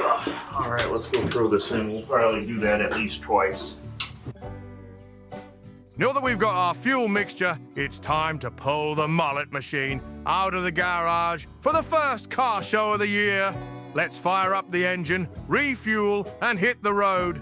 All right, let's go throw this in. We'll probably do that at least twice. Now that we've got our fuel mixture, it's time to pull the mullet machine out of the garage for the first car show of the year. Let's fire up the engine, refuel, and hit the road.